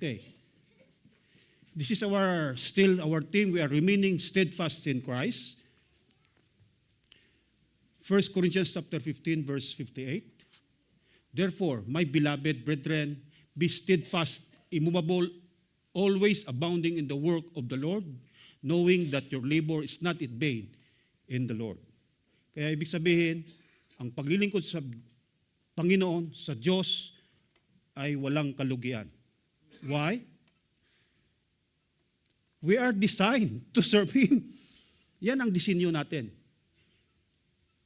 Okay. This is still our theme. We are remaining steadfast in Christ. 1 Corinthians chapter 15, verse 58. Therefore, my beloved brethren, be steadfast, immovable, always abounding in the work of the Lord, knowing that your labor is not in vain in the Lord. Kaya ibig sabihin, ang paglilingkod sa Panginoon, sa Diyos, ay walang kalugian. Why? We are designed to serve Him. Yan ang disenyo natin.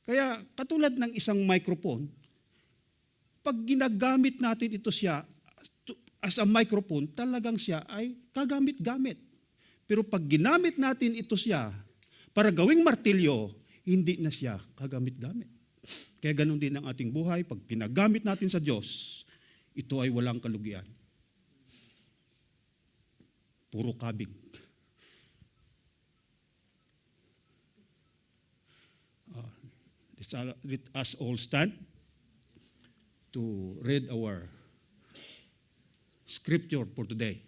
Kaya katulad ng isang microphone, pag ginagamit natin ito siya as a microphone, talagang siya ay kagamit-gamit. Pero pag ginamit natin ito siya para gawing martilyo, hindi na siya kagamit-gamit. Kaya ganun din ang ating buhay. Pag pinagamit natin sa Diyos, ito ay walang kalugian. Puro kabig. Let us all stand to read our scripture for today.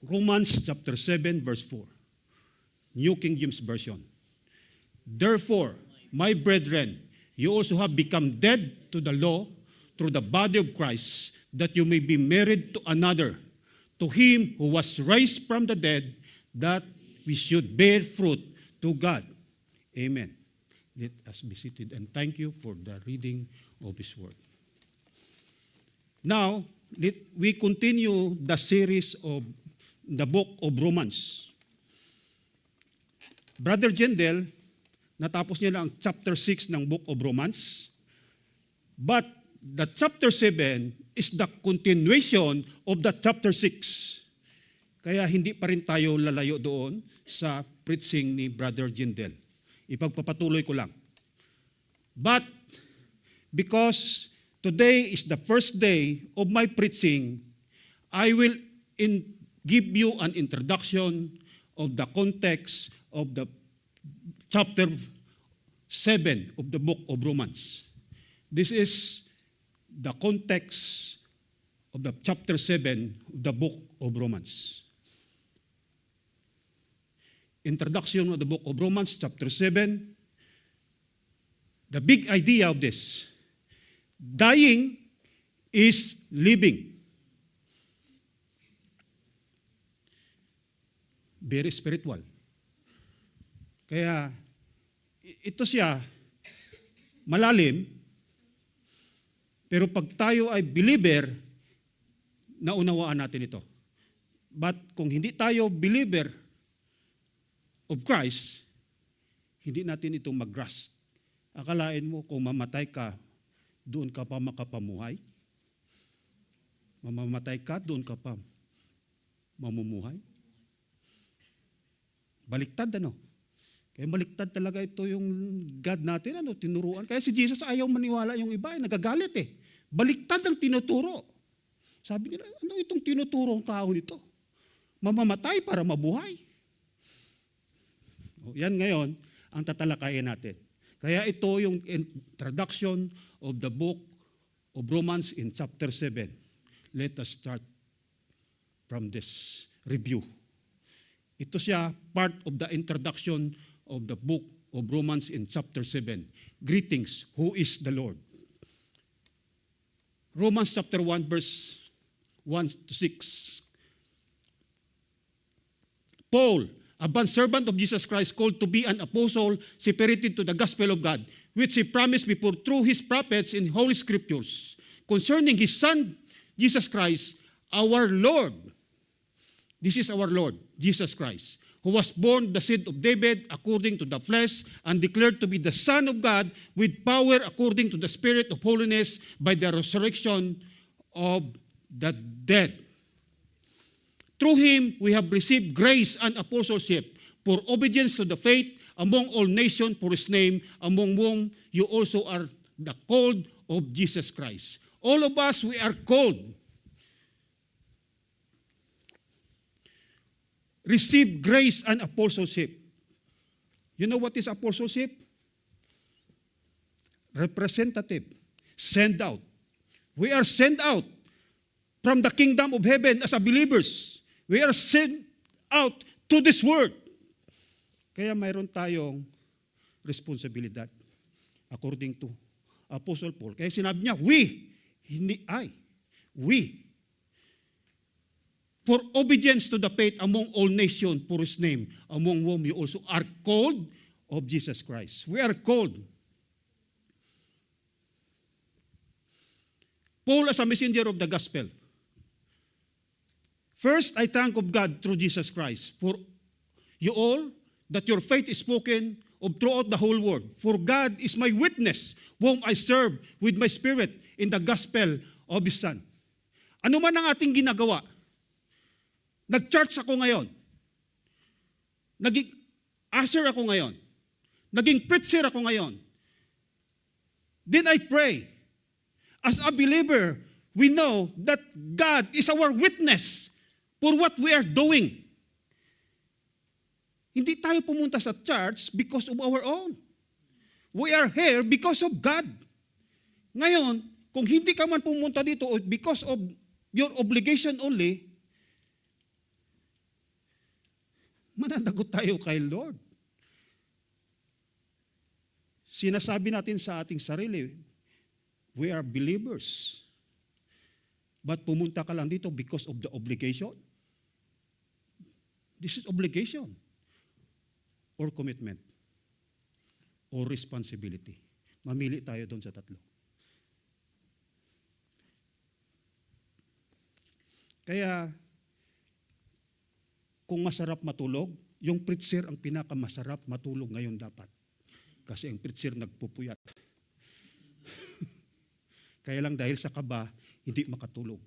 Romans chapter 7, verse 4. New King James Version. Therefore, my brethren, you also have become dead to the law through the body of Christ, that you may be married to another, to him who was raised from the dead, that we should bear fruit to God. Amen. Let us be seated, and thank you for the reading of His Word. Now, we continue the series of the book of Romans. Brother Jendel, natapos niya lang ang chapter 6 ng book of Romans. But the chapter 7 is the continuation of the chapter 6. Kaya hindi pa rin tayo lalayo doon sa preaching ni Brother Jendel. Ipagpapatuloy ko lang. But because today is the first day of my preaching, I will give you an introduction of the context of the chapter 7 of the book of Romans. This is the context of the chapter 7 of the book of Romans. Introduction of the book of Romans, chapter 7. The big idea of this: dying is living. Very spiritual. Kaya ito siya malalim, pero pag tayo ay believer, naunawaan natin ito. But kung hindi tayo believer of Christ, hindi natin ito mag-grasp. Akalain mo kung mamatay ka, doon ka pa makapamuhay? Mamamatay ka, doon ka pa mamumuhay? Baliktad, ano? Kaya baliktad talaga ito yung God natin, tinuruan. Kaya si Jesus ayaw maniwala yung iba, nagagalit eh. Baliktad ang tinuturo. Sabi nila, ano itong tinuturo ang tao nito? Mamamatay para mabuhay. Yan ngayon ang tatalakayin natin. Kaya ito yung introduction of the book of Romans in chapter 7. Let us start from this review. Ito siya part of the introduction of the book of Romans in chapter 7. Greetings, who is the Lord? Romans chapter 1 verse 1 to 6. Paul, a bondservant of Jesus Christ, called to be an apostle, separated to the gospel of God, which He promised before through His prophets in Holy Scriptures, concerning His Son, Jesus Christ, our Lord. This is our Lord, Jesus Christ, who was born the seed of David according to the flesh, and declared to be the Son of God with power according to the Spirit of holiness by the resurrection of the dead. Through Him, we have received grace and apostleship for obedience to the faith among all nations for His name, among whom you also are the called of Jesus Christ. All of us, we are called. Receive grace and apostleship. You know what is apostleship? Representative. Send out. We are sent out from the kingdom of heaven as a believers. We are sent out to this world. Kaya mayroon tayong responsibilidad according to Apostle Paul. Kaya sinabi niya, we, hindi I, we. For obedience to the faith among all nations for His name, among whom you also are called of Jesus Christ. We are called. Paul as a messenger of the gospel. First, I thank of God through Jesus Christ for you all, that your faith is spoken of throughout the whole world. For God is my witness, whom I serve with my spirit in the gospel of His Son. Ano man ang ating ginagawa, nag-church ako ngayon, naging usher ako ngayon, naging preacher ako ngayon, then I pray, as a believer, we know that God is our witness for what we are doing. Hindi tayo pumunta sa church because of our own. We are here because of God. Ngayon, kung hindi ka man pumunta dito because of your obligation only, mananagot tayo kay Lord. Sinasabi natin sa ating sarili, we are believers. But pumunta ka lang dito because of the obligation. This is obligation. Or commitment, or responsibility. Mamili tayo doon sa tatlo. Kaya, kung masarap matulog, yung preacher ang pinakamasarap matulog ngayon dapat. Kasi ang preacher nagpupuyat. Kaya lang dahil sa kaba, hindi makatulog.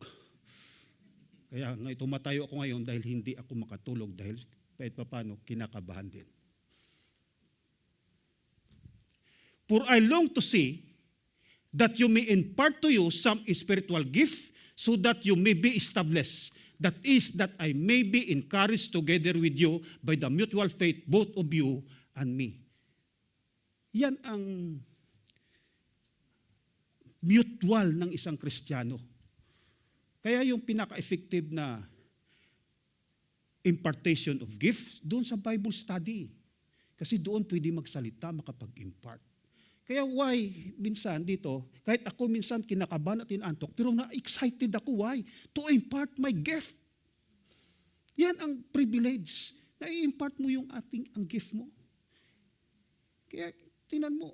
Kaya tumatayo ako ngayon dahil hindi ako makatulog dahil kahit paano kinakabahan din. For I long to see that you may impart to you some spiritual gift so that you may be established. That is, that I may be encouraged together with you by the mutual faith, both of you and me. Yan ang mutual ng isang Kristiyano. Kaya yung pinaka-effective na impartation of gifts, doon sa Bible study. Kasi doon pwede magsalita, makapag-impart. Kaya why, minsan dito, kahit ako minsan kinakabahan at inantok, pero na-excited ako, why? To impart my gift. Yan ang privilege. Na i-impart mo yung ang gift mo. Kaya, tingnan mo,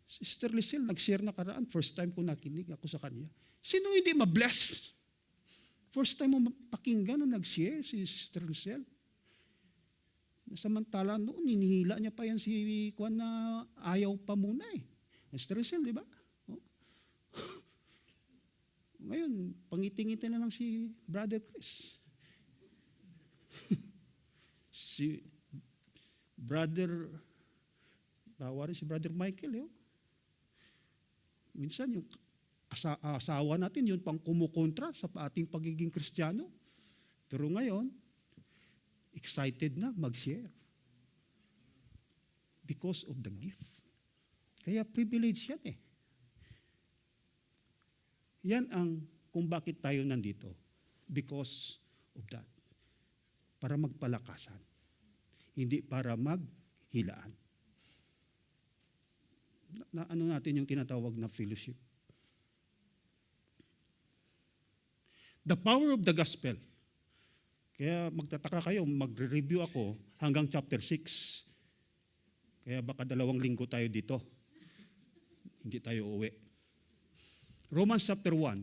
Sister Lisel, nag-share na karaan, first time ko nakinig ako sa kanya. Sino hindi ma-bless? First time mo pakinggan na nag-share si Sister Lisel. Samantala noon, hinihila niya pa yan si Juan na ayaw pa muna eh. Sister Lisel, di ba? Oh. Ngayon, pangiting-ngiti na lang si Brother Chris. Si Brother, tawarin si Brother Michael. Yun. Minsan yung asawa natin, yun pang kumukontra sa ating pagiging Kristiyano. Pero ngayon, excited na mag-share. Because of the gift. Kaya privilege yan eh. Yan ang kung bakit tayo nandito. Because of that. Para magpalakasan. Hindi para maghilaan. Ano natin yung tinatawag na fellowship. The power of the gospel. Kaya magtataka kayo, magre-review ako hanggang chapter 6. Kaya baka 2 linggo tayo dito. Hindi tayo uwi. Romans chapter 1,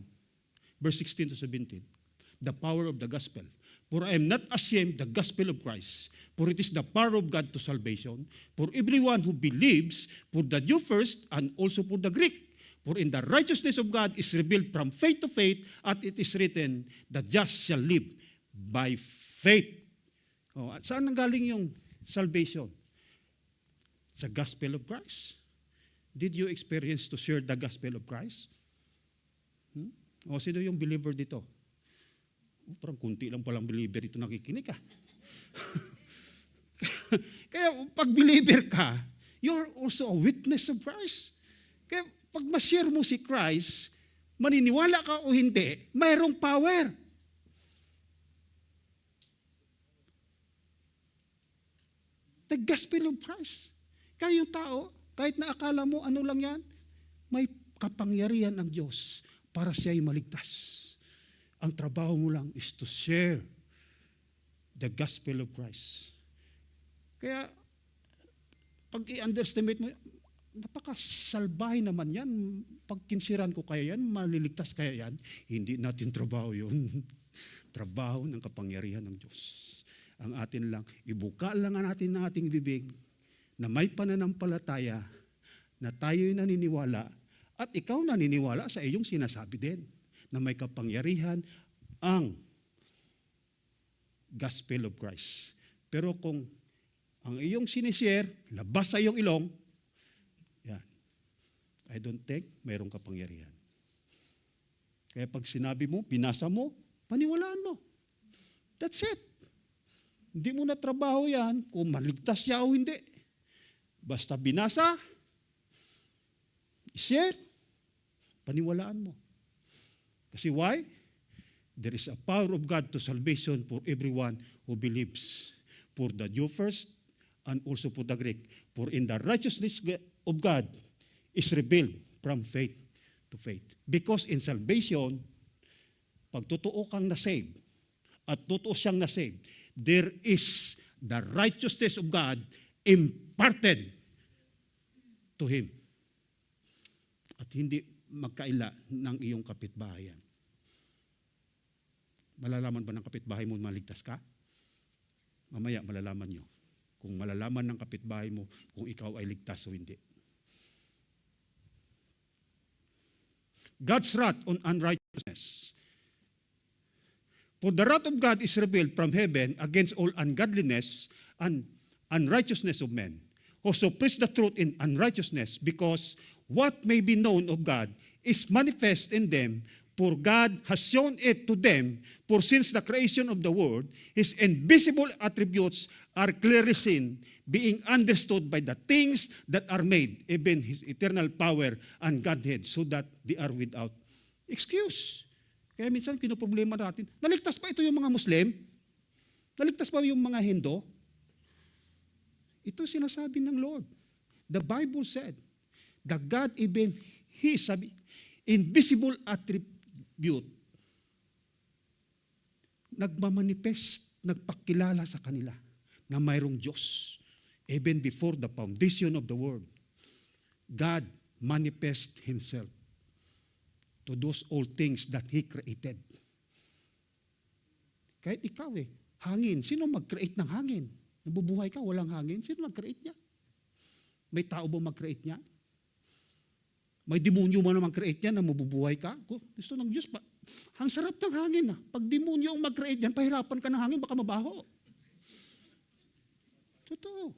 verse 16 to 17. The power of the gospel. For I am not ashamed the gospel of Christ, for it is the power of God to salvation, for everyone who believes, for the Jew first, and also for the Greek. For in the righteousness of God is revealed from faith to faith, and it is written, the just shall live by faith. Oh, at saan nanggaling yung salvation? Sa gospel of Christ. Did you experience to share the gospel of Christ? O sino yung believer dito? Parang kunti lang palang believer ito nakikinig ka. Kaya pag believer ka, you're also a witness of Christ. Kaya pag ma-share mo si Christ, maniniwala ka o hindi, mayroong power. The gospel of Christ. Kaya yung tao, kahit na akala mo ano lang yan, may kapangyarihan ng Diyos para siya'y maligtas. Ang trabaho mo lang is to share the gospel of Christ. Kaya, pag i-underestimate mo, napakasalbahe naman yan. Pag kinsiran ko kaya yan, maliligtas kaya yan. Hindi natin trabaho yun. Trabaho ng kapangyarihan ng Diyos. Ang atin lang, ibuka lang natin ng ating bibig na may pananampalataya na tayo'y naniniwala at ikaw naniniwala sa iyong sinasabi din na may kapangyarihan ang gospel of Christ. Pero kung ang iyong sinishare, labas sa iyong ilong, yan, I don't think mayroong kapangyarihan. Kaya pag sinabi mo, binasa mo, paniwalaan mo. That's it. Hindi mo na trabaho yan kung maligtas siya o hindi. Basta binasa, share, paniwalaan mo. Kasi why? There is a power of God to salvation for everyone who believes. For the Jew first and also for the Greek. For in the righteousness of God is revealed from faith to faith. Because in salvation, pag totoo kang na-save at totoo siyang na-save, there is the righteousness of God imparted to him. At hindi magkaila ng iyong kapitbahayan. Malalaman ba ng kapitbahay mo maligtas ka? Mamaya malalaman nyo. Kung malalaman ng kapitbahay mo kung ikaw ay ligtas o hindi. God's wrath on unrighteousness. For the wrath of God is revealed from heaven against all ungodliness and unrighteousness of men, who suppress the truth in unrighteousness, because what may be known of God is manifest in them, for God has shown it to them, for since the creation of the world, his invisible attributes are clearly seen, being understood by the things that are made, even his eternal power and Godhead, so that they are without excuse. Kaya minsan pinoproblema natin, naligtas pa ito yung mga Muslim? Naligtas pa yung mga Hindu? Ito sinasabi ng Lord. The Bible said, the God even his invisible attribute nagmamanifest, nagpakilala sa kanila na mayroong Diyos. Even before the foundation of the world, God manifest himself to those all things that he created. Kahit ikaw hangin. Sino mag-create ng hangin? Nabubuhay ka, walang hangin. Sino mag-create niya? May tao ba mag-create niya? May demonyo mo na mag-create niya na mabubuhay ka? Gusto ng Diyos pa. Ang sarap ng hangin. Pag demonyo ang mag-create yan, pahirapan ka ng hangin, baka mabaho. Totoo.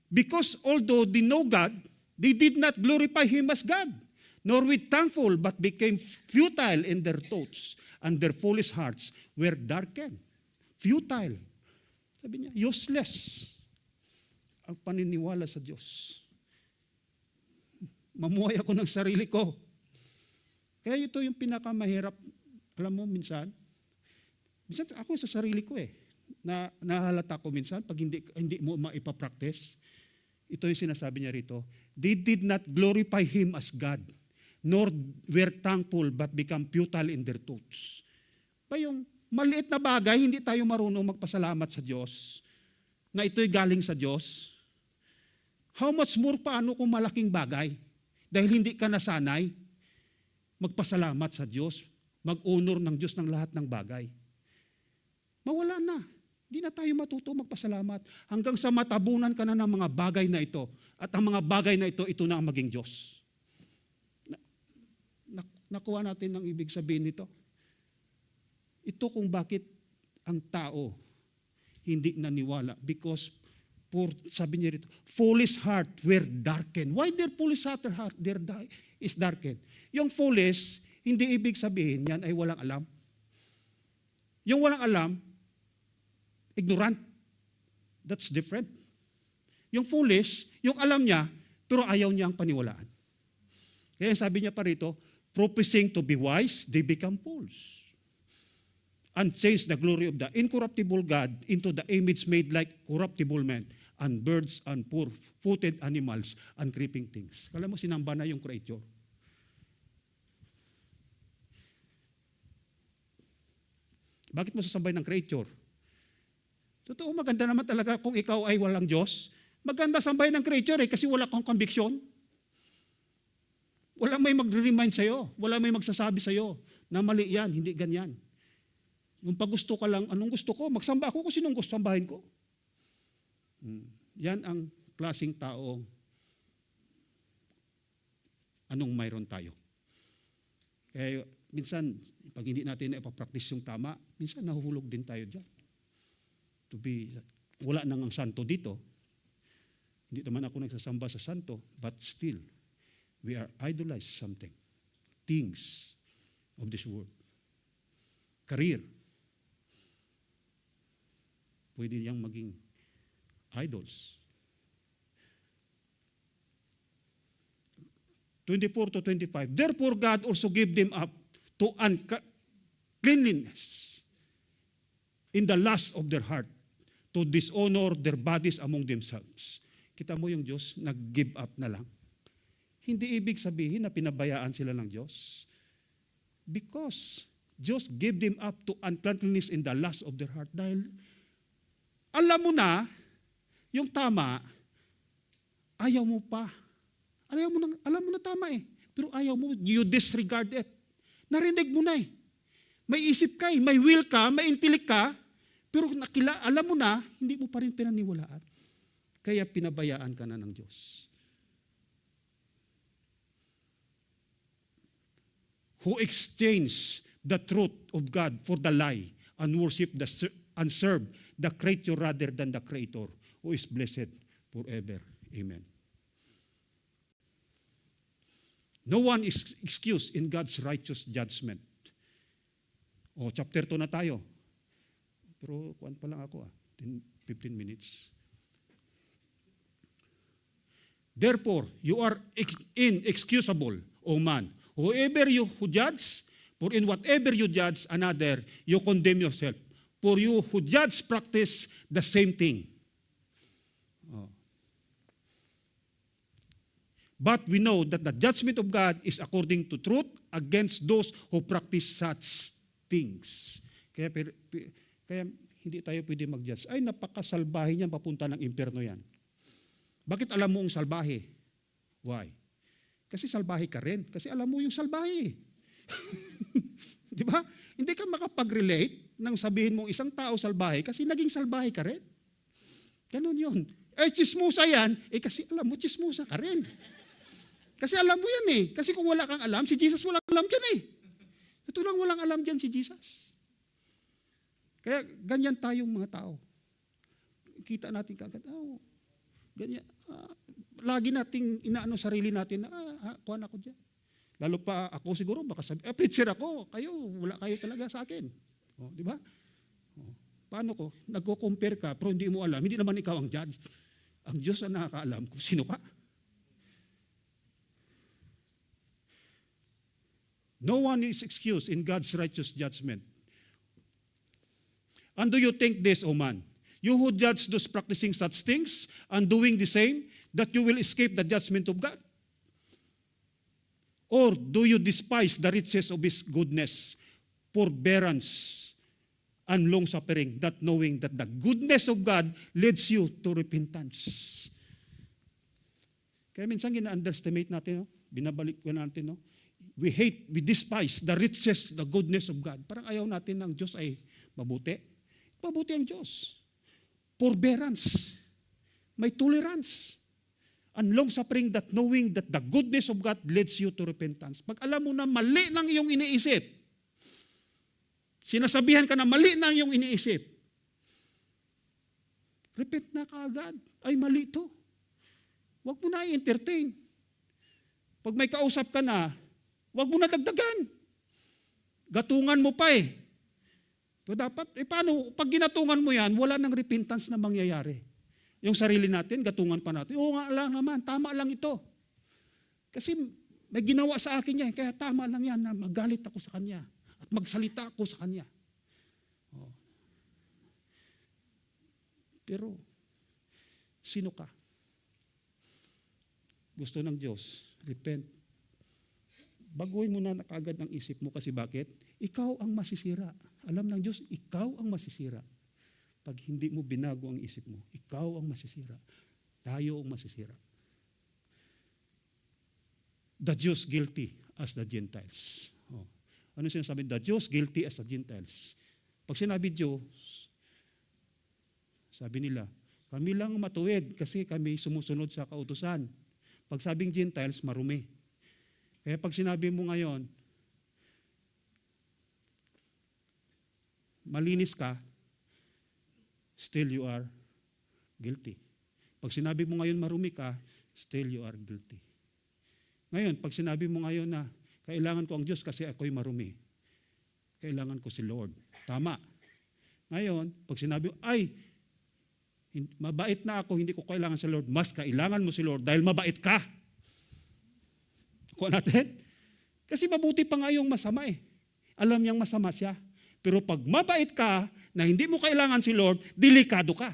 Because although they know God, they did not glorify him as God, nor with thankful, but became futile in their thoughts, and their foolish hearts were darkened. Futile. Sabi niya, useless ang paniniwala sa Diyos. Mamuhay ako ng sarili ko. Kaya ito yung pinakamahirap. Alam mo, minsan ako sa sarili ko na nahalata ko minsan pag hindi mo maipapractice. Ito yung sinasabi niya rito, they did not glorify him as God, nor were thankful, but become futile in their thoughts. Pa yung maliit na bagay, hindi tayo marunong magpasalamat sa Diyos, na ito'y galing sa Diyos. How much more paano kung malaking bagay? Dahil hindi ka nasanay magpasalamat sa Diyos, mag-honor ng Diyos ng lahat ng bagay. Mawala na. Hindi na tayo matuto magpasalamat hanggang sa matabunan ka na ng mga bagay na ito. At ang mga bagay na ito na ang maging Diyos. Nakuha natin ang ibig sabihin nito. Ito kung bakit ang tao hindi naniwala. Because, sabi niya rito, foolish heart were darkened. Why their foolish heart is darkened? Yung foolish, hindi ibig sabihin yan ay walang alam. Yung walang alam, ignorant. That's different. Yung foolish, yung alam niya, pero ayaw niyang paniwalaan. Kaya sabi niya pa rito, professing to be wise, they become fools. And change the glory of the incorruptible God into the image made like corruptible men, and birds, and four-footed animals, and creeping things. Kala mo, sinamba na yung creator. Bakit mo sasambay ng creator? Totoo, maganda naman talaga kung ikaw ay walang Diyos. Maganda sambay ng creature kasi wala kang conviction. Wala may mag-remind sa'yo. Wala may magsasabi sa'yo na mali yan, hindi ganyan. Yung pag gusto ka lang, anong gusto ko? Magsamba ako kung sinong gusto sambahin ko. Yan ang klaseng tao anong mayroon tayo. Kaya minsan, pag hindi natin ipapractice yung tama, minsan nahuhulog din tayo dyan. Wala nang ang santo dito. Hindi naman ako nagsasamba sa santo, but still, we are idolized something. Things of this world. Career. Pwede niyang maging idols. 24 to 25. Therefore, God also gave them up to uncleanliness in the lust of their heart, to dishonor their bodies among themselves. Kita mo yung Diyos, nag-give up na lang. Hindi ibig sabihin na pinabayaan sila ng Diyos. Because Diyos gave them up to uncleanliness in the lust of their heart. Dahil alam mo na, yung tama, ayaw mo pa. Alam mo na tama eh. Pero ayaw mo, you disregard it. Narinig mo na eh. May isip ka eh, may will ka, may intellect ka, pero alam mo na, hindi mo pa rin pinaniwalaan. Kaya pinabayaan ka na ng Diyos. Who exchange the truth of God for the lie and worship and serve the creature rather than the Creator, who is blessed forever. Amen. No one is excused in God's righteous judgment. Chapter 2 na tayo. Pero kuwan pa lang ako 15 minutes. Therefore, you are inexcusable, O man. Whoever you who judge, for in whatever you judge another, you condemn yourself. For you who judge practice the same thing. But we know that the judgment of God is according to truth against those who practice such things. Kaya hindi tayo pwede mag-judge. Ay, napakasalbahe niyan, papunta ng impyerno yan. Bakit alam mo ang salbahe? Why? Kasi salbahe ka rin. Kasi alam mo yung salbahe. Di ba? Hindi ka makapag-relate nang sabihin mong isang tao salbahe kasi naging salbahe ka rin. Ganun yun. Chismusa yan, kasi alam mo, chismusa ka rin. Kasi alam mo yan eh. Kasi kung wala kang alam, si Jesus walang alam dyan eh. Ito lang walang alam dyan si Jesus. Kaya ganyan tayong mga tao. Kita natin kagad, ganyan. Lagi nating inaano sarili natin na, kuhan ako dyan. Lalo pa ako siguro, baka sabi, preacher ako, kayo, wala kayo talaga sa akin. Di ba? Paano ko? Nagko-compare ka, pero hindi mo alam, hindi naman ikaw ang judge. Ang Diyos ang nakakaalam kung sino ka. No one is excused in God's righteous judgment. And do you think this, O man? You who judge those practicing such things and doing the same, that you will escape the judgment of God? Or do you despise the riches of His goodness, forbearance, and long-suffering, not knowing that the goodness of God leads you to repentance? Kaya minsan gina-underestimate natin, binabalik ko natin, we despise the riches, the goodness of God. Parang ayaw natin ng Diyos ay mabuti. Mabuti ang Diyos. Forbearance. May tolerance. And long-suffering, that knowing that the goodness of God leads you to repentance. Pag alam mo na mali ng iyong iniisip, sinasabihan ka na mali ng iyong iniisip, repent na kaagad. Ay, mali ito. Huwag mo na i-entertain. Pag may kausap ka na, huwag mo na dagdagan. Gatungan mo pa eh. So dapat, paano? Pag ginatungan mo yan, wala nang repentance na mangyayari. Yung sarili natin, gatungan pa natin. Oo nga lang naman, tama lang ito. Kasi may ginawa sa akin yan, kaya tama lang yan na magalit ako sa kanya at magsalita ako sa kanya. Oh. Pero, sino ka? Gusto ng Diyos, repent. Baguhin mo na kaagad ang isip mo kasi bakit? Ikaw ang masisira. Alam ng Diyos, ikaw ang masisira. Pag hindi mo binago ang isip mo, ikaw ang masisira. Tayo ang masisira. The Jews guilty as the Gentiles. Oh. Ano sinasabi? The Jews guilty as the Gentiles. Pag sinabi Diyos, sabi nila, kami lang matuwid kasi kami sumusunod sa kautusan. Pag sabing Gentiles, marumi. Kaya pag sinabi mo ngayon, malinis ka, still you are guilty. Pag sinabi mo ngayon marumi ka, still you are guilty. Ngayon, pag sinabi mo ngayon na kailangan ko ang Diyos kasi ako'y marumi, kailangan ko si Lord. Tama. Ngayon, pag sinabi mo, ay, mabait na ako, hindi ko kailangan si Lord, mas kailangan mo si Lord dahil mabait ka. Kuha natin? Kasi mabuti pa nga yung masama eh. Alam niyang masama siya. Pero pag mabait ka, na hindi mo kailangan si Lord, delikado ka.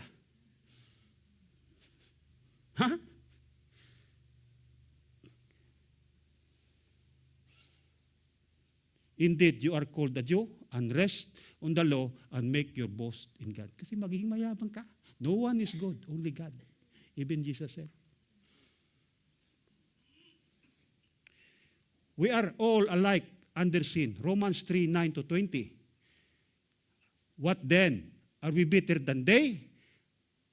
Ha? Indeed, you are called the Jew, and rest on the law, and make your boast in God. Kasi magiging mayabang ka. No one is good, only God. Even Jesus said. We are all alike under sin. Romans 3:9-20. What then? Are we better than they?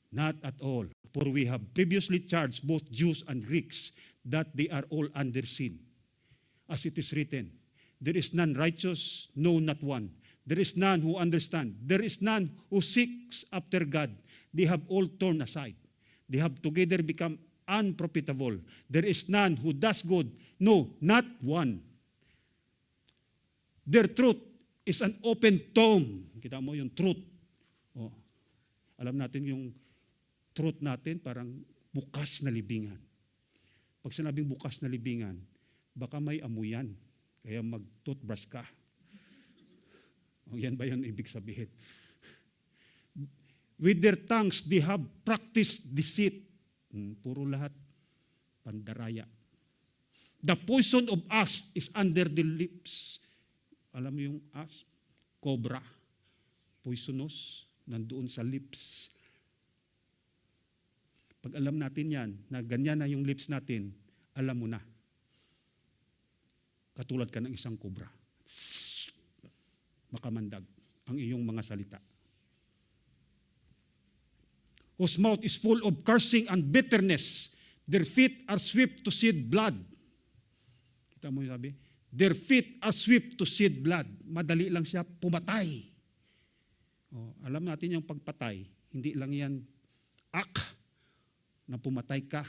Not at all. For we have previously charged both Jews and Greeks that they are all under sin. As it is written, there is none righteous, no, not one. There is none who understand. There is none who seeks after God. They have all torn aside. They have together become unprofitable. There is none who does good. No, not one. Their truth is an open tomb. Kita mo yung truth. Oh. Alam natin yung truth natin parang bukas na libingan. Pag sinabing bukas na libingan, baka may amuyan. Kaya mag-toothbrush ka. O yan ba yan ibig sabihin? With their tongues, they have practiced deceit. Puro lahat pandaraya. The poison of us is under the lips. Alam mo yung us? Cobra. Poisonous. Nandoon sa lips. Pag alam natin yan, na ganyan na yung lips natin, alam mo na. Katulad ka ng isang cobra. Makamandag ang iyong mga salita. Whose mouth is full of cursing and bitterness. Their feet are swift to shed blood. Kita mo yung sabi? Their feet are swift to shed blood. Madali lang siya pumatay. Oh, alam natin yung pagpatay, hindi lang yan na pumatay ka.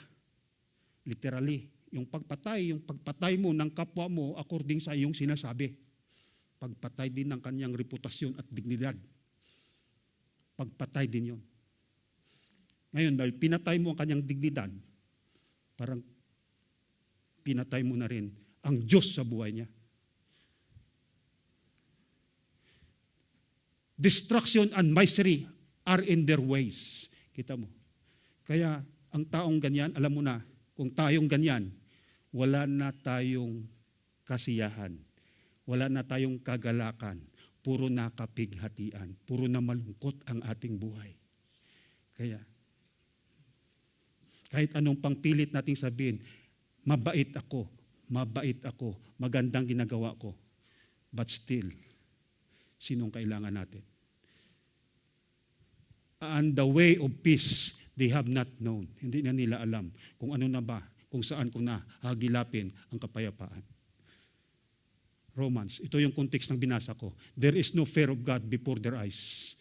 Literally, yung pagpatay mo ng kapwa mo according sa iyong sinasabi. Pagpatay din ng kanyang reputasyon at dignidad. Pagpatay din yon. Ngayon, dahil pinatay mo ang kanyang dignidad, parang pinatay mo na rin ang Diyos sa buhay niya. Destruction and misery are in their ways. Kita mo. Kaya ang taong ganyan, alam mo na, kung tayong ganyan, wala na tayong kasiyahan. Wala na tayong kagalakan. Puro na kapighatian. Puro na malungkot ang ating buhay. Kaya, kahit anong pangpilit nating sabihin, mabait ako, magandang ginagawa ko. But still, sinong kailangan natin? And the way of peace, they have not known. Hindi na nila alam kung ano na ba, kung saan ko na hagilapin ang kapayapaan. Romans, ito yung context ng binasa ko. There is no fear of God before their eyes.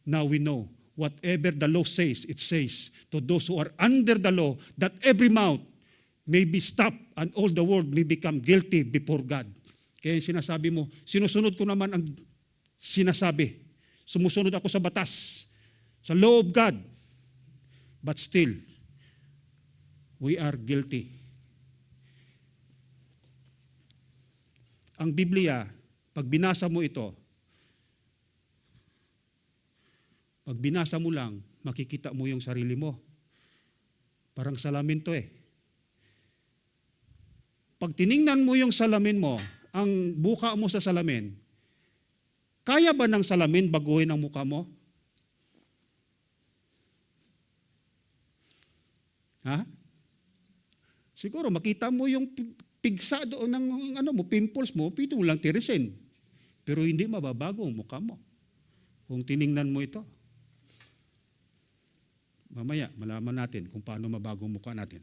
Now we know, whatever the law says, it says to those who are under the law, that every mouth may be stopped and all the world may become guilty before God. Kaya sinasabi mo, sinusunod ko naman ang sinasabi. Sumusunod ako sa batas, sa law of God. but still, we are guilty. Ang Biblia, pag binasa mo ito, pag binasa mo lang, makikita mo yung sarili mo. Parang salamin to eh. Pag tiningnan mo yung salamin mo, ang buka mo sa salamin, kaya ba ng salamin baguhin ang mukha mo? Ha? Siguro makita mo yung pigsa doon ng pimples mo, pwede mo lang tirisin. Pero hindi mababago ang mukha mo kung tiningnan mo ito. Mamaya, malaman natin kung paano mabago ang mukha natin.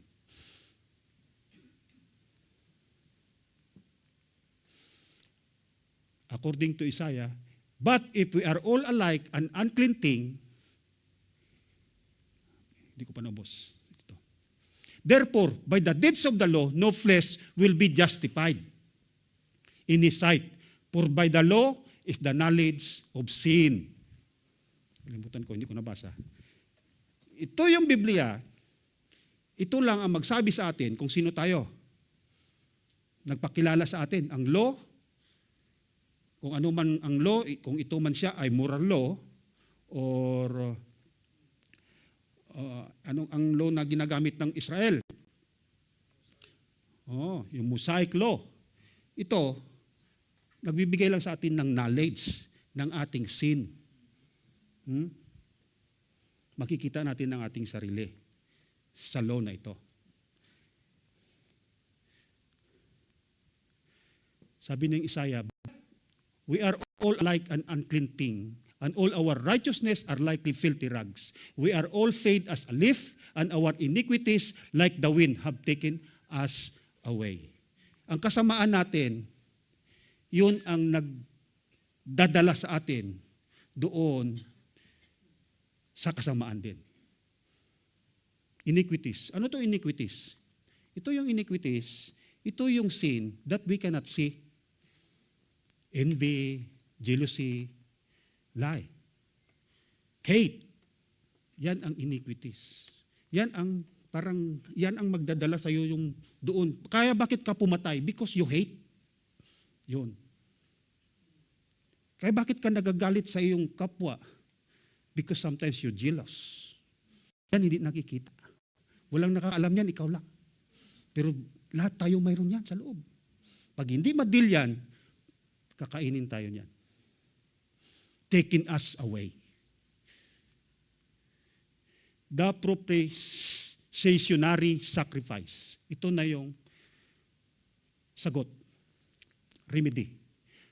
According to Isaiah, but if we are all alike an unclean thing, hindi ko pa nabos. Therefore, by the deeds of the law, no flesh will be justified in His sight. For by the law is the knowledge of sin. Kalimutan ko, hindi ko nabasa. Ito yung Biblia, ito lang ang magsabi sa atin kung sino tayo. Nagpakilala sa atin ang law, kung ano man ang law, kung ito man siya ay moral law, or anong ang law na ginagamit ng Israel? Yung Mosaic law. Ito, nagbibigay lang sa atin ng knowledge ng ating sin. Makikita natin ang ating sarili sa law na ito. Sabi ng Isaiah, we are all like an unclean thing, and all our righteousness are like the filthy rags. We are all fade as a leaf, and our iniquities like the wind have taken us away. Ang kasamaan natin, yun ang nagdadala sa atin doon sa kasamaan din. Iniquities. Ano to iniquities? Ito yung iniquities, ito yung sin that we cannot see. Envy, jealousy, lie, hate. Yan ang iniquities. Yan ang magdadala sa iyo yung doon. Kaya bakit ka pumatay? Because you hate. Yun. Kaya bakit ka nagagalit sa iyong kapwa? Because sometimes you're jealous. Yan hindi nakikita. Walang nakakaalam yan, ikaw lang. Pero lahat tayo mayroon yan sa loob. Pag hindi ma-deal yan, kakainin tayo niyan. Taking us away. The propitiatory sacrifice. Ito na yung sagot. Remedy.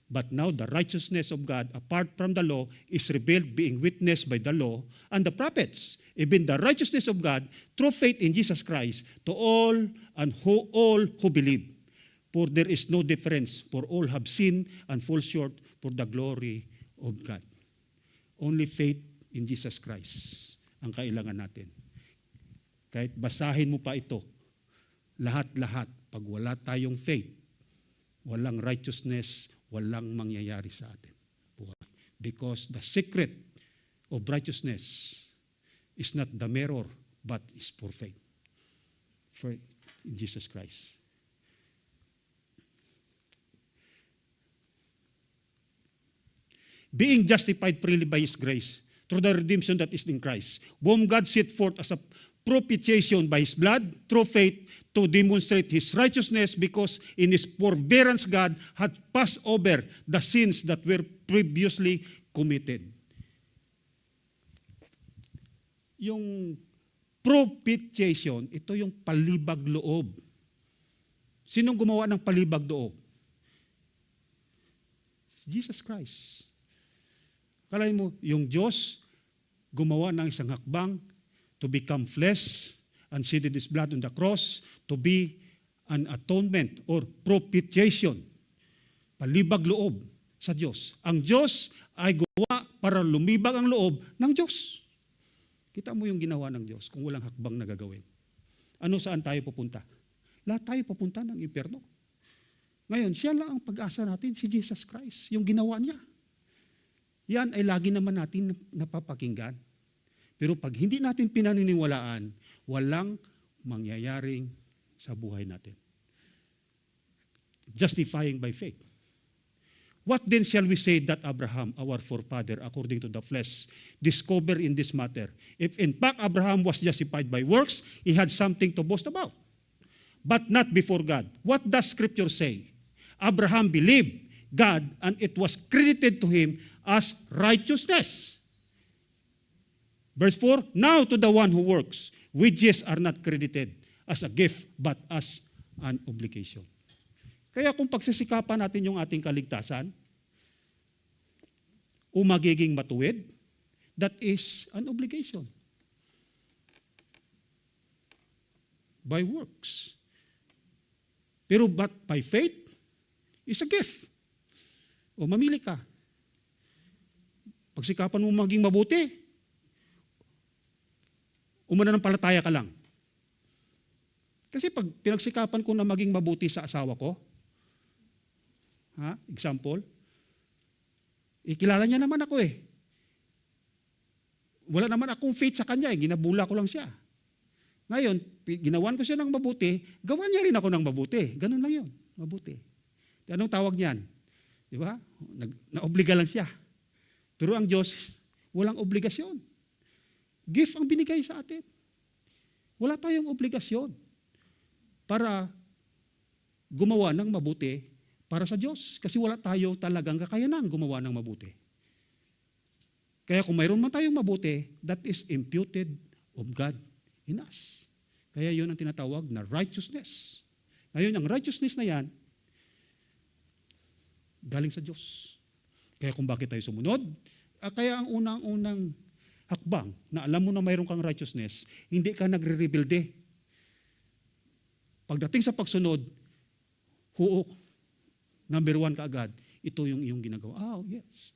But now the righteousness of God apart from the law is revealed, being witnessed by the law and the prophets, even the righteousness of God through faith in Jesus Christ to all who believe. For there is no difference, for all have sinned and fall short for the glory of God. Only faith in Jesus Christ ang kailangan natin. Kahit basahin mo pa ito, lahat-lahat, pag wala tayong faith, walang righteousness, walang mangyayari sa atin. Because the secret of righteousness is not the mirror, but is for faith. Faith in Jesus Christ. Being justified freely by His grace, through the redemption that is in Christ, whom God set forth as a propitiation by His blood, through faith, to demonstrate His righteousness, because in His forbearance God had passed over the sins that were previously committed. Yung propitiation, ito yung palibag loob. Sinong gumawa ng palibag loob? Jesus Christ. Kalahin mo, yung Diyos gumawa ng isang hakbang to become flesh and shedded His blood on the cross to be an atonement or propitiation. Palibag loob sa Diyos. Ang Diyos ay gawa para lumibag ang loob ng Diyos. Kita mo yung ginawa ng Diyos kung walang hakbang na gagawin. Ano, saan tayo pupunta? Lahat tayo pupunta ng impyerno. Ngayon, siya lang ang pag-asa natin, si Jesus Christ, yung ginawa niya. Yan ay lagi naman natin napapakinggan. Pero pag hindi natin pinaniniwalaan, walang mangyayaring sa buhay natin. Justifying by faith. What then shall we say that Abraham, our forefather, according to the flesh, discovered in this matter? If in fact Abraham was justified by works, he had something to boast about, but not before God. What does Scripture say? Abraham believed God, and it was credited to him as righteousness. Verse 4, now to the one who works, wages are not credited as a gift, but as an obligation. Kaya kung pagsisikapan natin yung ating kaligtasan, o magiging matuwid, that is an obligation. By works. Pero but by faith, is a gift. O mamili ka. Pagsikapan mo maging mabuti, umananampalataya ka lang. Kasi pag pinagsikapan ko na maging mabuti sa asawa ko, example, kilala niya naman ako eh. Wala naman akong faith sa kanya eh, ginabula ko lang siya. Ngayon, ginawan ko siya ng mabuti, gawan niya rin ako ng mabuti. Ganun lang yun, mabuti. Anong tawag niyan? Di ba? Naobliga lang siya. Pero ang Diyos, walang obligasyon. Gift ang binigay sa atin. Wala tayong obligasyon para gumawa ng mabuti para sa Diyos. Kasi wala tayo talagang kakayanan gumawa ng mabuti. Kaya kung mayroon man tayong mabuti, that is imputed of God in us. Kaya yun ang tinatawag na righteousness. Ngayon, ang righteousness na yan, galing sa Diyos. Kaya kung bakit tayo sumunod, kaya ang unang hakbang na alam mo na mayroon kang righteousness, hindi ka nagre-rebelde. Pagdating sa pagsunod, huok, number 1 ka agad, ito yung iyong ginagawa. Oh, yes.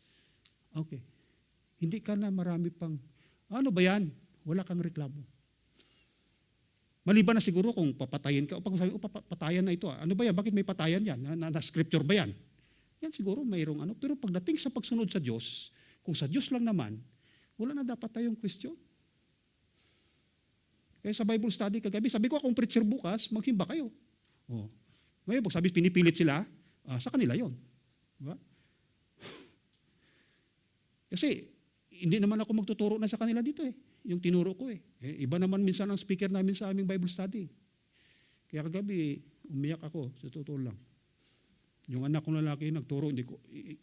Okay. Hindi ka na marami pang, ano ba yan? Wala kang reklamo. Maliban na siguro kung papatayin ka, o pag sabi, patayan na ito. Ano ba yan? Bakit may patayan yan? Na scripture ba yan? Yan siguro mayroong ano. Pero pagdating sa pagsunod sa Diyos, kung sa Diyos lang naman, wala na dapat tayong question. Kaya sa Bible study kagabi, sabi ko kung preacher bukas, magsimba kayo. Oh. Ngayon, pag sabi pinipilit sila, sa kanila yon. Diba? Kasi, hindi naman ako magtuturo na sa kanila dito eh. Yung tinuro ko eh. Iba naman minsan ang speaker namin sa aming Bible study. Kaya kagabi, umiyak ako, sa totoo lang. Yung anak kong lalaki nagturo,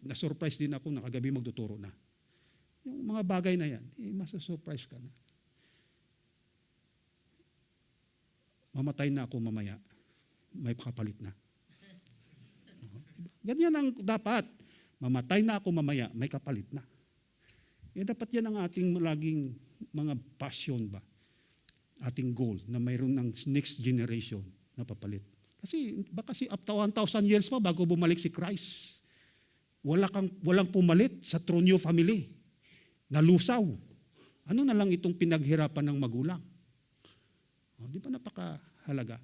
na-surprise din ako na kagabi magtuturo na. Yung mga bagay na yan, masasurprise ka na. Mamatay na ako mamaya, may kapalit na. Ganyan ang dapat. Mamatay na ako mamaya, may kapalit na. Dapat yan ang ating laging mga passion ba? Ating goal na mayroon ng next generation na papalit. Kasi baka up to 1,000 years pa bago bumalik si Christ. Walang pumalit sa Tronyo family. Nalusaw. Ano na lang itong pinaghirapan ng magulang? Di ba napakahalaga?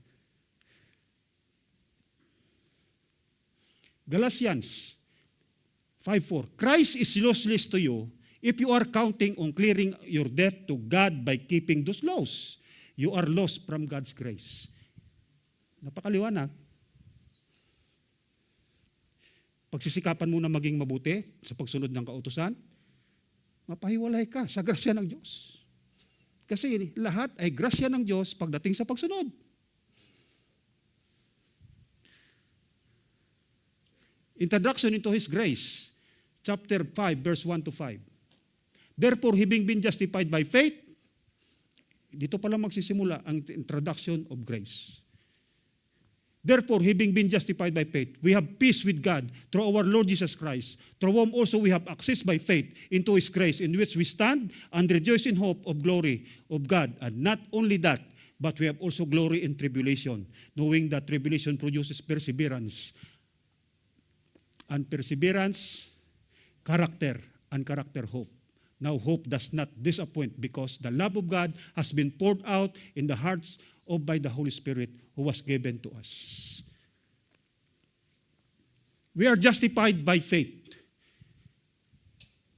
Galatians 5:4. Christ is useless to you if you are counting on clearing your debt to God by keeping those laws. You are lost from God's grace. Napakaliwanag. Pagsisikapan mo na maging mabuti sa pagsunod ng kautusan, mapahiwalay ka sa grasya ng Diyos. Kasi lahat ay grasya ng Diyos pagdating sa pagsunod. Introduction into His grace, chapter 5, verse 1 to 5. Therefore, having been justified by faith, dito pala magsisimula ang introduction of grace. Therefore, having been justified by faith, we have peace with God through our Lord Jesus Christ, through whom also we have access by faith into His grace, in which we stand and rejoice in hope of glory of God. And not only that, but we have also glory in tribulation, knowing that tribulation produces perseverance. And perseverance, character, and character, hope. Now hope does not disappoint because the love of God has been poured out in the hearts of by the Holy Spirit who was given to us. We are justified by faith.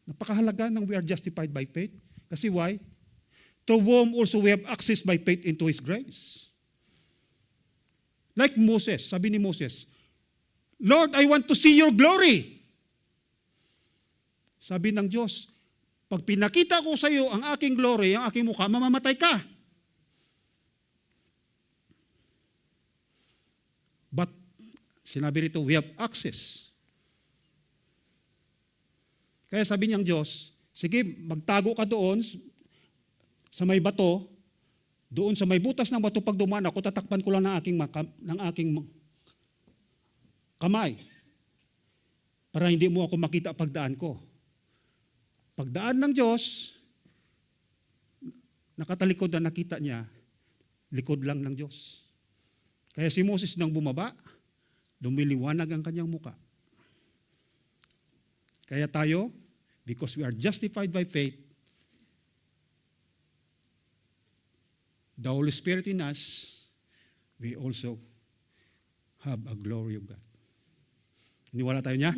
Napakahalaga ng we are justified by faith. Kasi why? through whom also we have access by faith into His grace. Like Moses, sabi ni Moses, Lord, I want to see your glory. Sabi ng Diyos, pag pinakita ko sa iyo ang aking glory, ang aking mukha, mamamatay ka. But, sinabi rito, we have access. Kaya sabi niyang Diyos, sige, magtago ka doon sa may bato, doon sa may butas ng bato, pag dumaan ako, tatakpan ko lang ng aking kamay para hindi mo ako makita pagdaan ko. Pagdaan ng Diyos, nakatalikod na nakita niya, likod lang ng Diyos. Kaya si Moses nang bumaba, lumiliwanag ang kanyang muka. Kaya tayo, because we are justified by faith, the Holy Spirit in us, we also have a glory of God. Iniwala tayo niyan?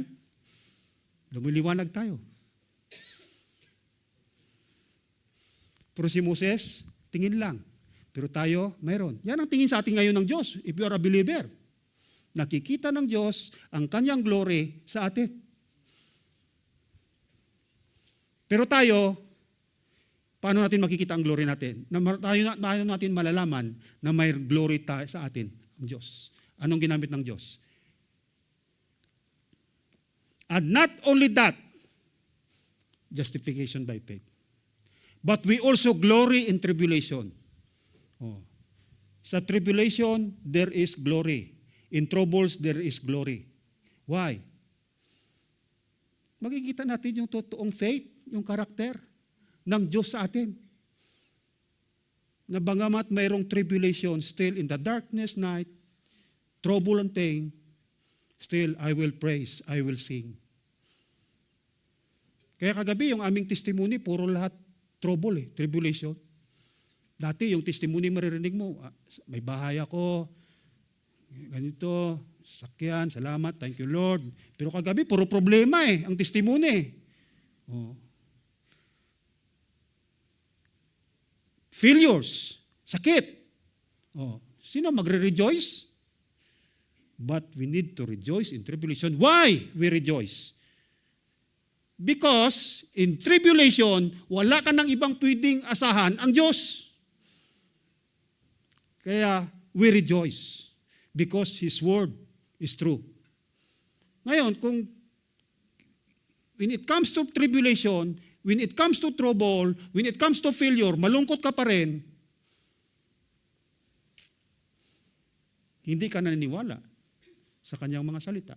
Lumiliwanag tayo. Pero si Moses, tingin lang. Pero tayo, mayroon. Yan ang tingin sa atin ngayon ng Diyos, if you are a believer. Nakikita ng Diyos ang kanyang glory sa atin. Pero tayo, paano natin makikita ang glory natin? Paano natin malalaman na may glory sa atin, ang Diyos? Anong ginamit ng Diyos? And not only that, justification by faith. But we also glory in tribulation. Oh. Sa tribulation, there is glory. In troubles, there is glory. Why? Makikita natin yung totoong faith, yung karakter ng Diyos sa atin. Na bangamat mayroong tribulation, still in the darkness night, trouble and pain, still I will praise, I will sing. Kaya kagabi yung aming testimony, puro lahat trouble tribulation. Dati yung testimony maririnig mo, may bahay ako, ganito, sakyan, salamat, thank you Lord. Pero kagabi, puro problema ang testimony. Oh. Failures, sakit. Oh. Sino magre-rejoice? But we need to rejoice in tribulation. Why we rejoice? Because in tribulation, wala ka ng ibang pwedeng asahan ang Diyos. Kaya we rejoice because His word is true. Ngayon, when it comes to tribulation, when it comes to trouble, when it comes to failure, malungkot ka pa rin, hindi ka naniniwala sa kanyang mga salita.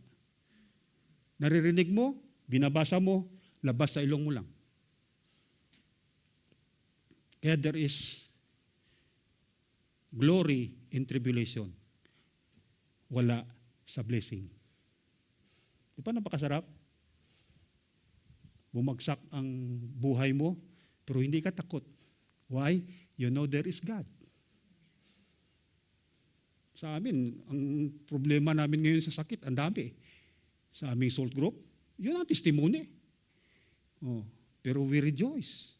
Naririnig mo, binabasa mo, labas sa ilong mo lang. Kaya there is glory in tribulation. Wala sa blessing. Di ba napakasarap? Bumagsak ang buhay mo, pero hindi ka takot. Why? You know there is God. Sa amin, ang problema namin ngayon sa sakit, ang dami. Sa aming salt group, yun ang testimony. Oh, pero we rejoice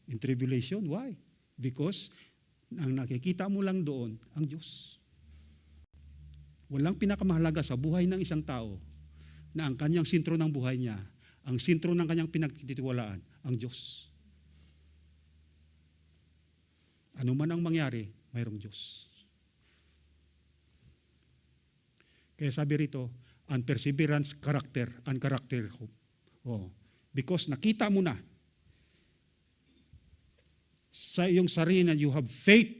in tribulation. Why? Because ang nakikita mo lang doon, ang Diyos. Walang pinakamahalaga sa buhay ng isang tao na ang kanyang sentro ng buhay niya, ang sentro ng kanyang pinagtitiwalaan, ang Diyos. Ano man ang mangyari, mayroong Diyos. Kaya sabi rito, and perseverance, character, and character hope. Oh, because nakita mo na sa iyong sarili na you have faith,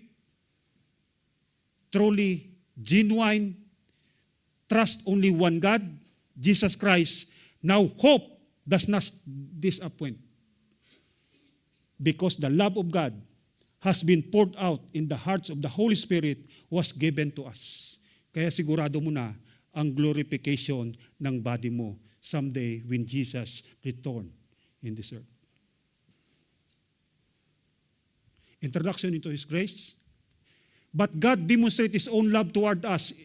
truly, genuine, trust only one God, Jesus Christ. Now hope does not disappoint because the love of God has been poured out in the hearts of the Holy Spirit was given to us. Kaya sigurado mo na ang glorification ng body mo someday when Jesus return in this earth. Introduction into His grace. But God demonstrated His own love toward us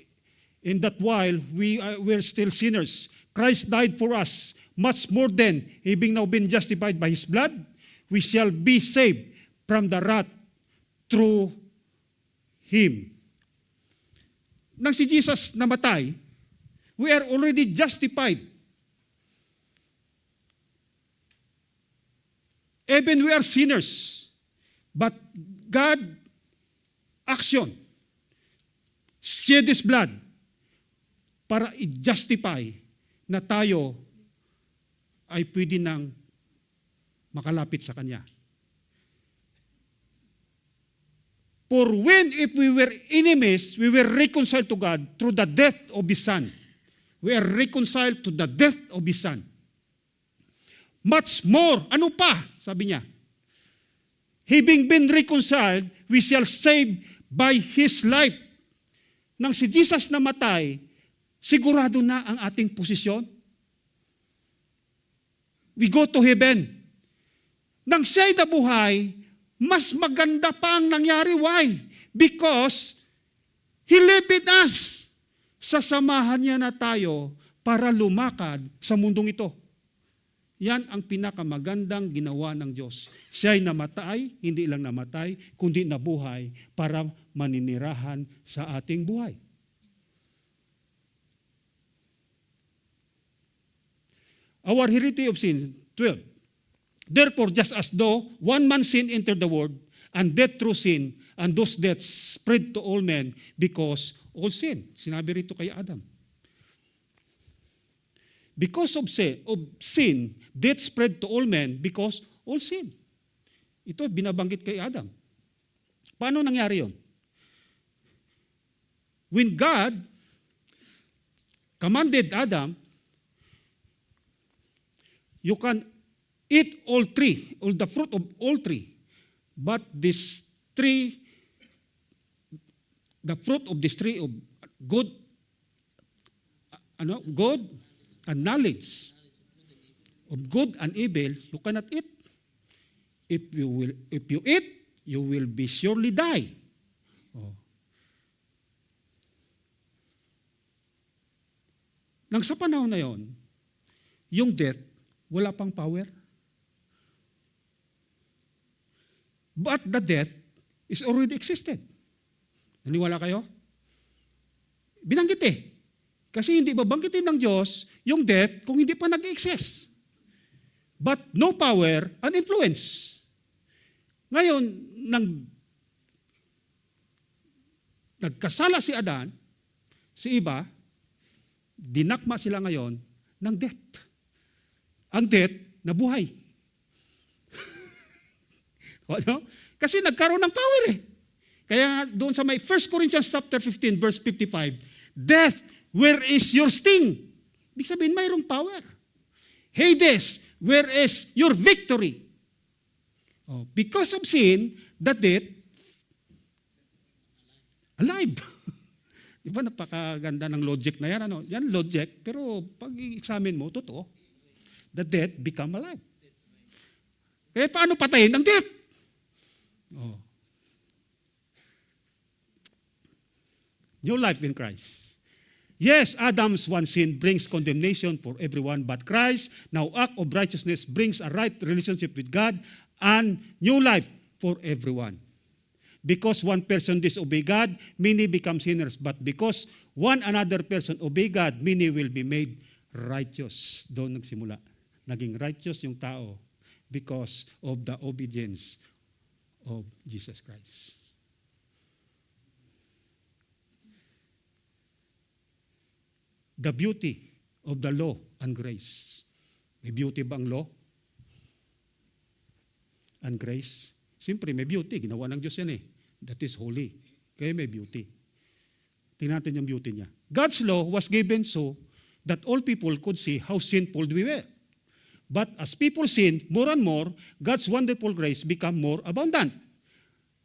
in that while we were still sinners, Christ died for us. Much more than, having now been justified by His blood, we shall be saved from the wrath through Him. Nang si Jesus namatay, we are already justified. Even we are sinners. But God action, shed His blood para i-justify na tayo ay pwede nang makalapit sa Kanya. For when if we were enemies, we were reconciled to God through the death of His Son. We are reconciled to the death of His Son. Much more, ano pa? Sabi niya, having been reconciled, we shall save by His life. Nang si Jesus namatay, sigurado na ang ating posisyon. We go to heaven. Nang siya'y nabuhay, mas maganda pa ang nangyari. Why? Because He lived with us. Sasamahan niya na tayo para lumakad sa mundong ito. Yan ang pinakamagandang ginawa ng Diyos. Siya'y namatay, hindi lang namatay, kundi nabuhay para maninirahan sa ating buhay. Our heritage of sin, 12. Therefore, just as though one man's sin entered the world, and death through sin, and those deaths spread to all men because all sin. Sinabi rito kay Adam. Because of sin, death spread to all men because all sin. Ito binabanggit kay Adam. Paano nangyari yon? When God commanded Adam, you can eat all the fruit of all tree, but this tree, the fruit of this tree of good and knowledge of good and evil, you cannot eat. If you eat, you will be surely die. Oh. Nang sa panahon na yon, yung death, wala pang power. But the death is already existed. Naniwala kayo? Binanggit eh. Kasi hindi babanggitin ng Diyos yung death kung hindi pa nag-exist. But no power and influence. Ngayon, nagkasala si Adan, si Eva, dinakma sila ngayon ng death. Ang death, nabuhay. Ano? Kasi nagkaroon ng power eh. Kaya doon sa may 1 Corinthians chapter 15 verse 55, death, where is your sting? Ibig sabihin, mayroong power. Hades, where is your victory? Oh, because of sin, the death, alive. Di ba napakaganda ng logic na yan? Ano? Yan logic, pero pag i-examine mo, totoo. The death become alive. Kaya paano patayin ang death? Oh. New life in Christ. Yes, Adam's one sin brings condemnation for everyone, but Christ, now act of righteousness, brings a right relationship with God and new life for everyone. Because one person disobey God, many become sinners. But because one another person obey God, many will be made righteous. Doon nagsimula. Naging righteous yung tao because of the obedience of Jesus Christ. The beauty of the law and grace. May beauty ba ang law? And grace? Siyempre, may beauty. Ginawa ng Diyos yan eh. That is holy. Kaya may beauty. Tingnan natin yung beauty niya. God's law was given so that all people could see how sinful we were. But as people sinned more and more, God's wonderful grace became more abundant.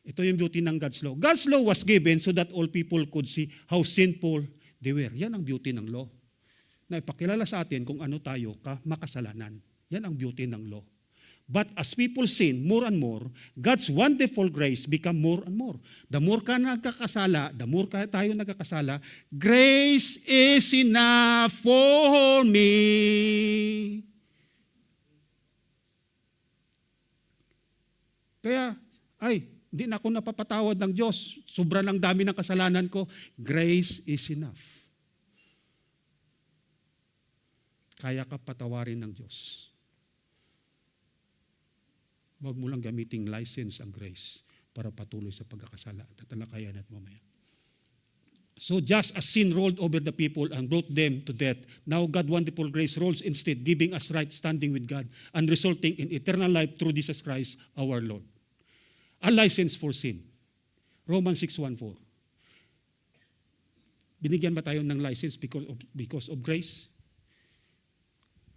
Ito yung beauty ng God's law. God's law was given so that all people could see how sinful they were. Yan ang beauty ng law. Na ipakilala sa atin kung ano tayo makasalanan. Yan ang beauty ng law. But as people sin more and more, God's wonderful grace become more and more. The more ka nagkakasala, the more tayo nagkakasala, grace is enough for me. Kaya, ay, hindi na ako napapatawad ng Diyos. Sobrang lang dami ng kasalanan ko. Grace is enough. Kaya ka patawarin ng Diyos. Huwag mo lang gamiting license ang grace para patuloy sa pagkakasala. Tatalakayan natin mamaya. So just as sin rolled over the people and brought them to death, now God's wonderful grace rolls instead, giving us right standing with God and resulting in eternal life through Jesus Christ our Lord. A license for sin. Romans 6:1-4. Binigyan ba tayo ng license because of grace?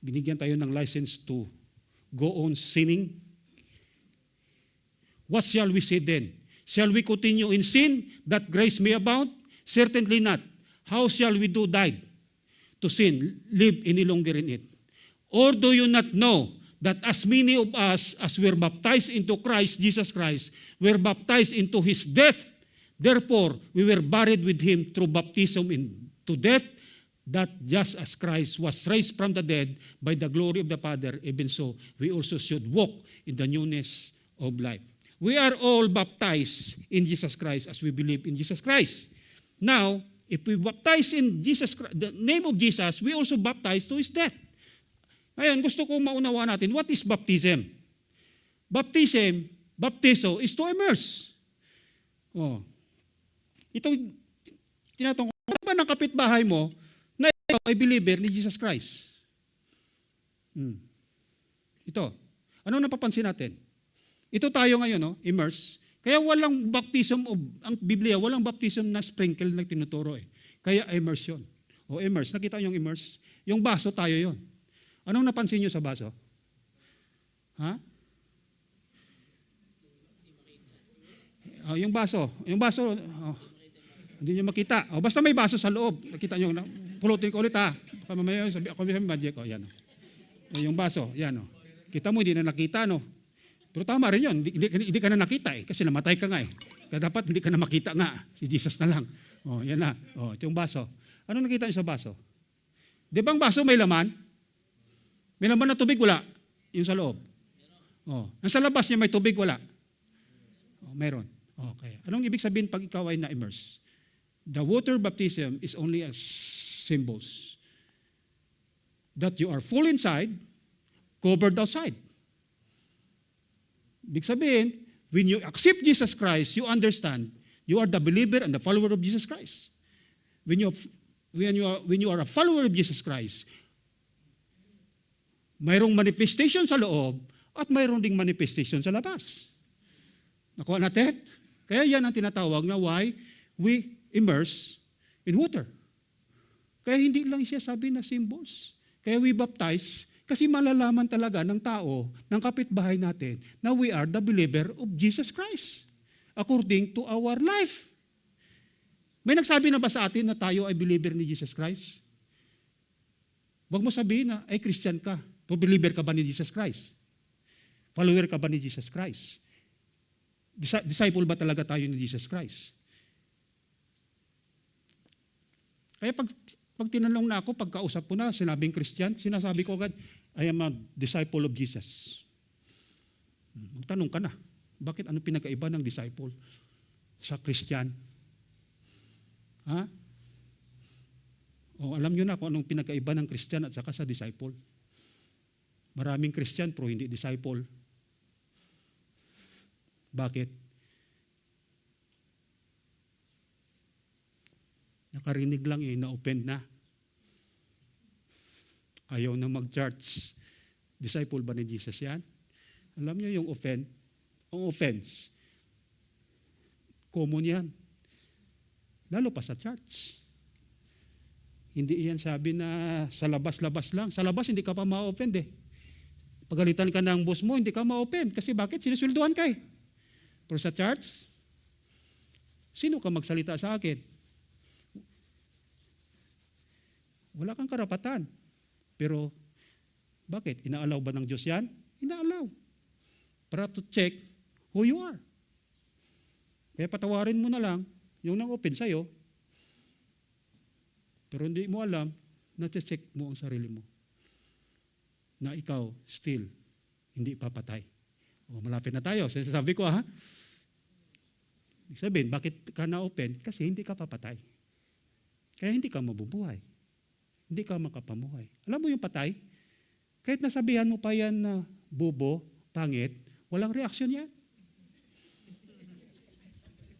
Binigyan tayo ng license to go on sinning? What shall we say then? Shall we continue in sin that grace may abound? Certainly not. How shall we do died to sin, live any longer in it? Or do you not know that as many of us as were baptized into Christ, Jesus Christ, were baptized into His death? Therefore, we were buried with Him through baptism into death, that just as Christ was raised from the dead by the glory of the Father, even so, we also should walk in the newness of life. We are all baptized in Jesus Christ as we believe in Jesus Christ. Now, if we baptize in Jesus Christ, the name of Jesus, we also baptize to His death. Ngayon, gusto kong maunawa natin, what is baptism? Baptizo is to immerse. Oh. Ito, tinatanong ko, ano ba ng kapitbahay mo na ikaw ay believer ni Jesus Christ? Ito, ano napapansin natin? Ito tayo ngayon, no? Immerse. Kaya walang baptism ang Biblia, walang baptism na sprinkle na tinuturo eh. Kaya immersion. O immerse, nakita yung immerse? Yung baso tayo yon. Anong napansin nyo sa baso? Ha? Yung baso, hindi nyo makita. Basta may baso sa loob. Nakita nyo, pulutin ko ulit ha. Mamaya sabi ako may magic. Yan. Yung baso, yan. Kita mo, hindi na nakita, no? Pero tama rin yun, hindi ka na nakita eh, kasi namatay ka nga eh. Kaya dapat hindi ka na makita nga, si Jesus na lang. Yan na, ito yung baso. Ano nakita niyo sa baso? Di ba ang baso may laman? May laman na tubig, wala. Yung sa loob. Ang sa labas niya may tubig, wala. Meron. Okay. Anong ibig sabihin pag ikaw ay na-immerse? The water baptism is only a symbols that you are full inside, covered outside. Ibig sabihin, when you accept Jesus Christ, you understand you are the believer and the follower of Jesus Christ. When you are a follower of Jesus Christ, mayroong manifestation sa loob at mayroong ding manifestation sa labas. Nakuha natin? Kaya yan ang tinatawag na why we immerse in water. Kaya hindi lang siya sabi na symbols. Kaya we baptize kasi malalaman talaga ng tao, ng kapitbahay natin, na we are the believer of Jesus Christ according to our life. May nagsabi na ba sa atin na tayo ay believer ni Jesus Christ? Huwag mo sabihin na, ay Christian ka. Believer ka ba ni Jesus Christ? Follower ka ba ni Jesus Christ? Disciple ba talaga tayo ni Jesus Christ? Kaya pag tinanong na ako, pagkausap ko na, sinabing Christian, sinasabi ko agad, I am a disciple of Jesus. Magtanong ka na, bakit ano pinagkaiba ng disciple sa Christian? Ha? Alam nyo na kung anong pinagkaiba ng Christian at saka sa disciple. Maraming Christian pero hindi disciple. Bakit? Nakarinig lang na-offend na. Ayaw na mag-church. Disciple ba ni Jesus yan? Alam niyo yung offense, common yan. Lalo pa sa church. Hindi iyan sabi na sa labas-labas lang. Sa labas hindi ka pa ma-offend eh. Pagalitan ka ng boss mo, hindi ka ma-offend. Kasi bakit? Sinusulduhan ka eh. Pero sa church, sino ka magsalita sa akin? Wala kang karapatan. Pero, bakit? Inaalaw ba ng Diyos yan? Inaalaw. Para to check who you are. Kaya patawarin mo na lang yung nang-open sa'yo. Pero hindi mo alam, na-check mo ang sarili mo. Na ikaw, still, hindi papatay. Malapit na tayo. Sabi ko Sabihin, bakit ka na-open? Kasi hindi ka papatay. Kaya hindi ka mabubuhay. Hindi ka makapamuhay. Alam mo yung patay? Kahit nasabihan mo pa yan na bubo, pangit, walang reaksyon yan.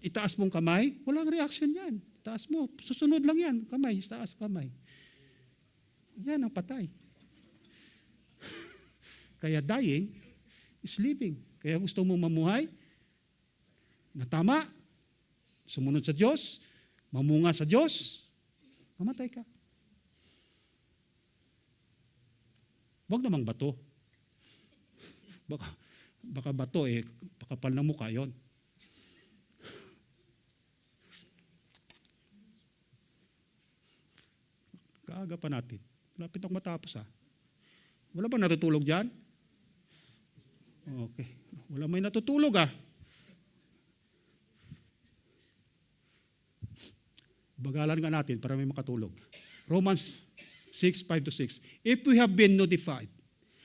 Itaas mong kamay, walang reaksyon yan. Itaas mo, susunod lang yan, kamay, itaas kamay. Yan ang patay. Kaya dying is living. Kaya gusto mong mamuhay, na tama, sumunod sa Diyos, mamunga sa Diyos, mamatay ka. Huwag namang bato. Baka bato pakapal na mukha yun. Kaaga pa natin. Lapit akong matapos Wala ba natutulog dyan? Okay. Wala may natutulog Bagalan nga natin para may makatulog. Romans 6:5-6. If we have been notified,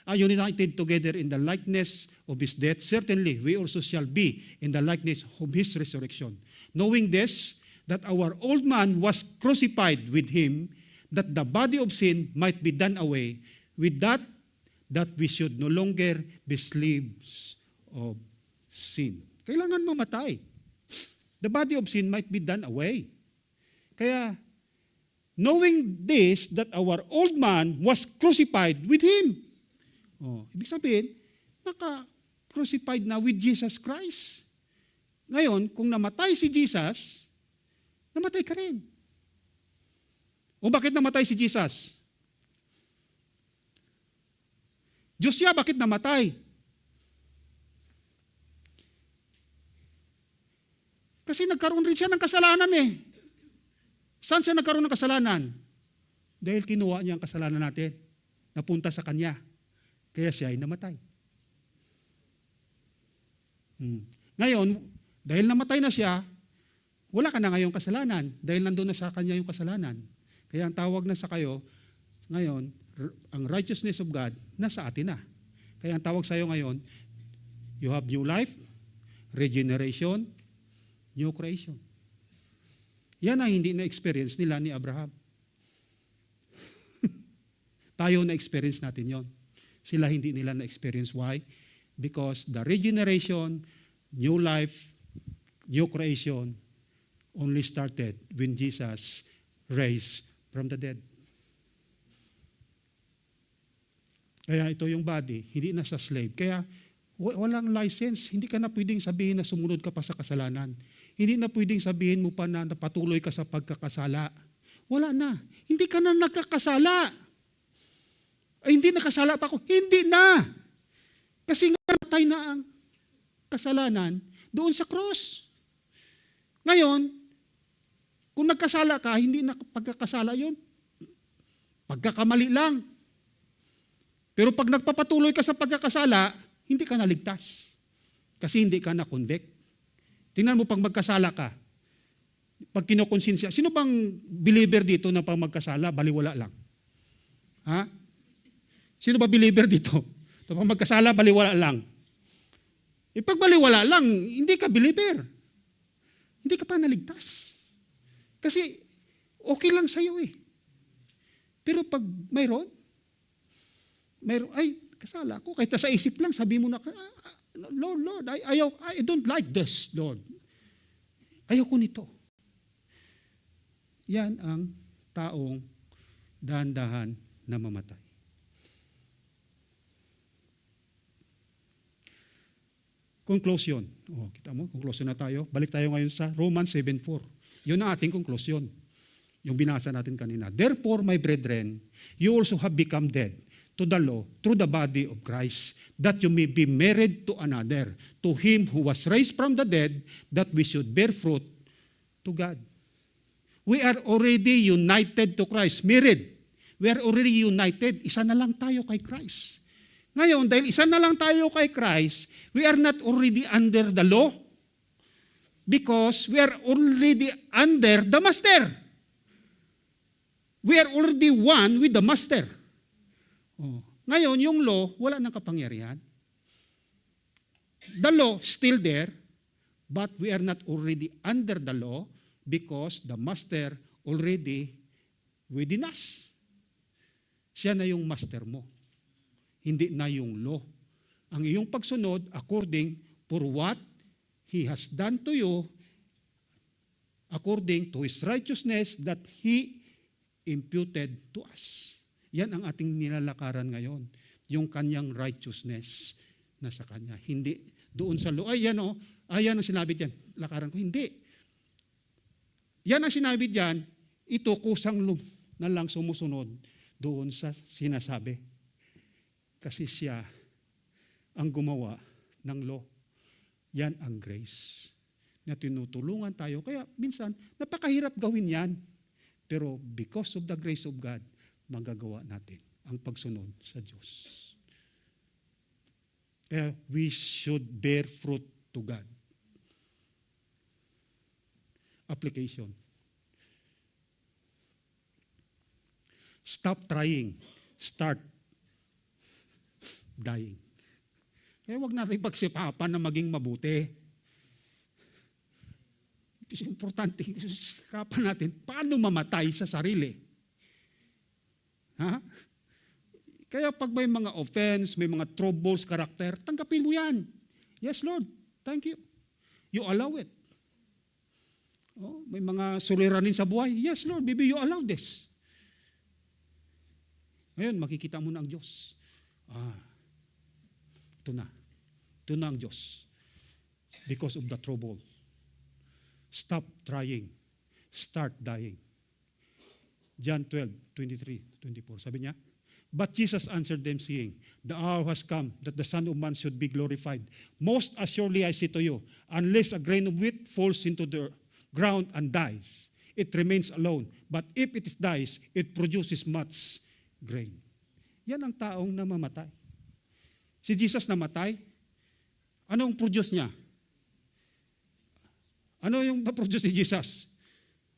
united together in the likeness of his death, certainly we also shall be in the likeness of his resurrection. Knowing this, that our old man was crucified with him, that the body of sin might be done away, with that we should no longer be slaves of sin. Kailangan mamatay. The body of sin might be done away. Kaya, knowing this, that our old man was crucified with him. Ibig sabihin, naka-crucified na with Jesus Christ. Ngayon, kung namatay si Jesus, namatay ka rin. O bakit namatay si Jesus? Diyos siya, bakit namatay? Kasi nagkaroon rin siya ng kasalanan Saan siya nagkaroon ng kasalanan? Dahil kinuha niya ang kasalanan natin. Napunta sa kanya. Kaya siya ay namatay. Ngayon, dahil namatay na siya, wala ka na ngayong kasalanan. Dahil nandun na sa kanya yung kasalanan. Kaya ang tawag na sa kayo, ngayon, ang righteousness of God, nasa atin na. Kaya ang tawag sa iyo ngayon, you have new life, regeneration, new creation. Yan ang hindi na-experience nila ni Abraham. Tayo na-experience natin yon. Sila hindi nila na-experience. Why? Because the regeneration, new life, new creation only started when Jesus raised from the dead. Kaya ito yung body, hindi na sa slave. Kaya walang license, hindi ka na pwedeng sabihin na sumunod ka pa sa kasalanan. Hindi na pwedeng sabihin mo pa na patuloy ka sa pagkakasala. Wala na. Hindi ka na nagkakasala. Ay, hindi nakasala pa ako. Hindi na. Kasi nga natay na ang kasalanan doon sa cross. Ngayon, kung nagkasala ka, hindi na pagkakasala yun. Pagkakamali lang. Pero pag nagpapatuloy ka sa pagkakasala, hindi ka naligtas. Kasi hindi ka na-convict. Tingnan mo pag magkasala ka, pag kinokonsensya, sino bang believer dito na pag magkasala, baliwala lang? Sino ba believer dito? Pag magkasala, baliwala lang. Pag baliwala lang, hindi ka believer. Hindi ka pa naligtas. Kasi okay lang sa'yo Pero pag mayroon, ay, kasala ako. Kahit sa isip lang, sabi mo na, Lord, I don't like this, Lord. Ayoko nito. Yan ang taong dahan-dahan na mamatay. Conclusion. Kita mo, conclusion na tayo. Balik tayo ngayon sa Romans 7:4. Yun ang ating conclusion. Yung binasa natin kanina. Therefore, my brethren, you also have become dead to the law through the body of Christ, that you may be married to another, to him who was raised from the dead, that we should bear fruit to God. We are already united to Christ. Married. We are already united. Isa na lang tayo kay Christ. Ngayon, dahil isa na lang tayo kay Christ, we are not already under the law because we are already under the Master. We are already one with the Master. Ngayon, yung law, wala nang kapangyarihan. The law, still there, But we are not already under the law because the master already within us. Siya na yung master mo. Hindi na yung law. Ang iyong pagsunod according for what He has done to you, according to His righteousness that He imputed to us. Yan ang ating nilalakaran ngayon. Yung kanyang righteousness na sa kanya. Hindi doon sa law. Ay, yan o. Ay, yan ang sinabi dyan. Lakaran ko. Hindi. Yan ang sinabi dyan. Ito kusang na lang sumusunod doon sa sinasabi. Kasi siya ang gumawa ng law. Yan ang grace na tinutulungan tayo. Kaya minsan, napakahirap gawin yan. Pero because of the grace of God, magagawa natin ang pagsunod sa Diyos. Kaya we should bear fruit to God. Application. Stop trying. Start dying. Kaya huwag natin pagsipapan na maging mabuti. Kasi importante, sikapan natin, paano mamatay sa sarili? Ha? Kaya pag may mga offense, may mga troubles, character, tanggapin mo yan. Yes, Lord. Thank you. You allow it. Oh, may mga suliranin sa buhay. Yes, Lord. Maybe you allow this. Ngayon, makikita mo na ang Diyos. Ito na. Ito na ang Diyos. Because of the trouble. Stop trying. Start dying. John 12:23-24. Sabi niya, but Jesus answered them saying, the hour has come that the Son of Man should be glorified. Most assuredly I say to you, unless a grain of wheat falls into the ground and dies, it remains alone. But if it dies, it produces much grain. Yan ang taong namamatay. Si Jesus namatay. Anong produce niya? Ano yung na-produce ni Jesus?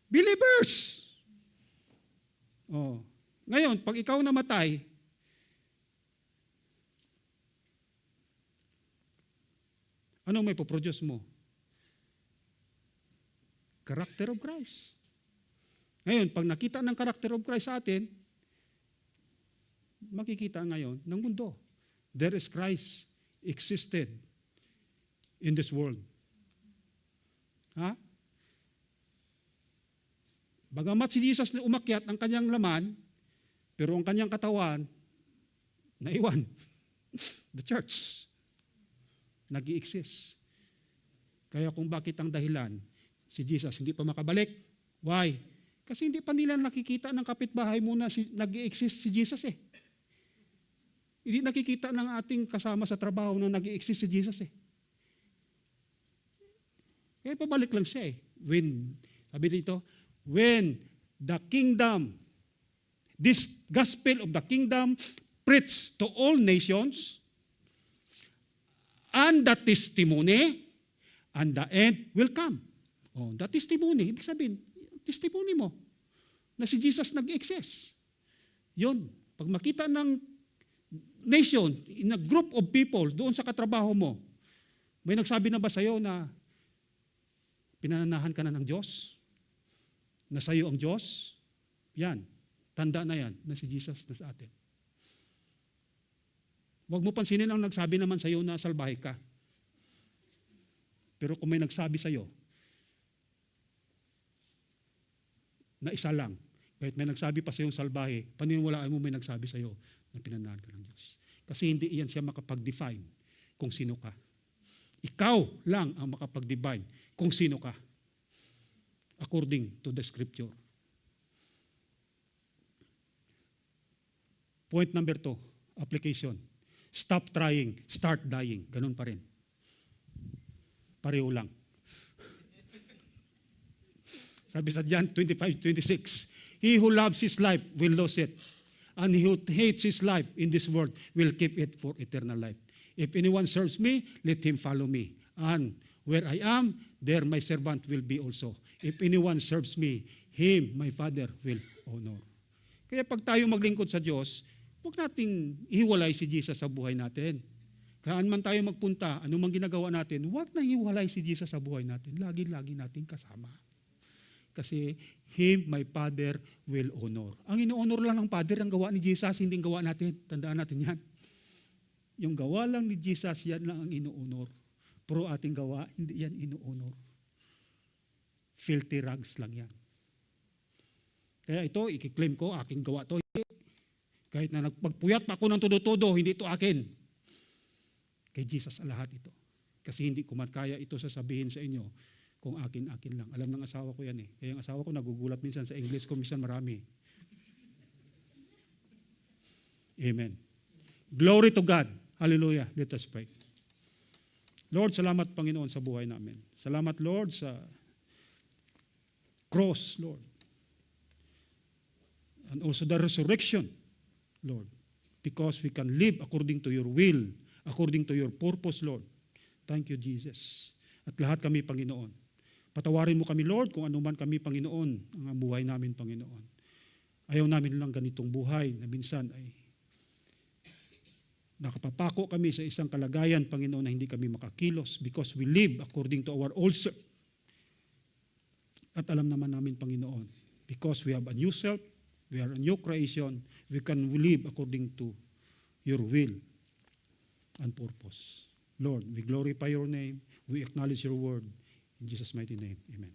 Believers! Oh. Ngayon, pag ikaw namatay, anong may poproduce mo? Character of Christ. Ngayon, pag nakita ng character of Christ sa atin, makikita ngayon ng mundo. There is Christ existed in this world. Ha? Bagamat si Jesus umakyat ang kanyang laman, pero ang kanyang katawan, naiwan. The church, nag-i-exist. Kaya kung bakit ang dahilan, si Jesus hindi pa makabalik. Why? Kasi hindi pa nila nakikita ng kapitbahay muna nag-i-exist si Jesus eh. Hindi nakikita ng ating kasama sa trabaho na nag-i-exist si Jesus eh. Kaya pabalik lang siya eh. Sabi dito, when the kingdom, this gospel of the kingdom preached to all nations, and the testimony, and the end will come. Oh, the testimony, ibig sabihin, testimony mo na si Jesus nag-exist. Yun, pag makita ng nation, in a group of people, doon sa katrabaho mo, may nagsabi na ba sa'yo na pinananahan ka na ng Diyos? Na sa'yo ang Diyos? Yan. Tanda na yan na si Jesus na sa atin. Huwag mo pansinin ang nagsabi naman sa'yo na salbahe ka. Pero kung may nagsabi sa'yo na isa lang, kahit may nagsabi pa sa'yo salbahe, paniniwalaan mo may nagsabi sa'yo na pinananahan ka ng Diyos. Kasi hindi iyan siya makapag-define kung sino ka. Ikaw lang ang makapag-define kung sino ka. According to the scripture. Point number 2, application. Stop trying, start dying. Ganun pa rin. Pareho lang. Sabi sa John 25:26, he who loves his life will lose it, and he who hates his life in this world will keep it for eternal life. If anyone serves me, let him follow me. And where I am, there my servant will be also. If anyone serves me, him my Father will honor. Kaya pag tayo maglingkod sa Diyos, huwag nating ihiwalay si Jesus sa buhay natin. Kaan man tayo magpunta, anumang ginagawa natin, huwag na hiwalay si Jesus sa buhay natin. Lagi-lagi natin kasama. Kasi Him, my Father, will honor. Ang ino-honor lang ng Father, ang gawa ni Jesus, hindi ang gawa natin. Tandaan natin yan. Yung gawa lang ni Jesus, yan lang ang ino-honor. Pero ating gawa, hindi yan ino-honor. Filthy rags lang yan. Kaya ito, ikiklaim ko, aking gawa to. Kahit na nagpagpuyat pa ako ng todo-todo, hindi ito akin. Kay Jesus ang lahat ito. Kasi hindi ko kaya ito sasabihin sa inyo kung akin-akin lang. Alam ng asawa ko yan eh. Kaya ang asawa ko nagugulat minsan sa English ko, minsan marami. Amen. Glory to God. Hallelujah. Let us pray. Lord, salamat Panginoon sa buhay namin. Salamat Lord sa cross, Lord. And also the resurrection, Lord. Because we can live according to your will, according to your purpose, Lord. Thank you, Jesus. At lahat kami, Panginoon. Patawarin mo kami, Lord, kung anuman kami, Panginoon, ang buhay namin, Panginoon. Ayaw namin lang ganitong buhay na minsan ay nakapapako kami sa isang kalagayan, Panginoon, na hindi kami makakilos because we live according to our old self. At alam naman namin, Panginoon, because we have a new self, we are a new creation, we can live according to your will and purpose. Lord, we glorify your name, we acknowledge your word. In Jesus' mighty name, amen.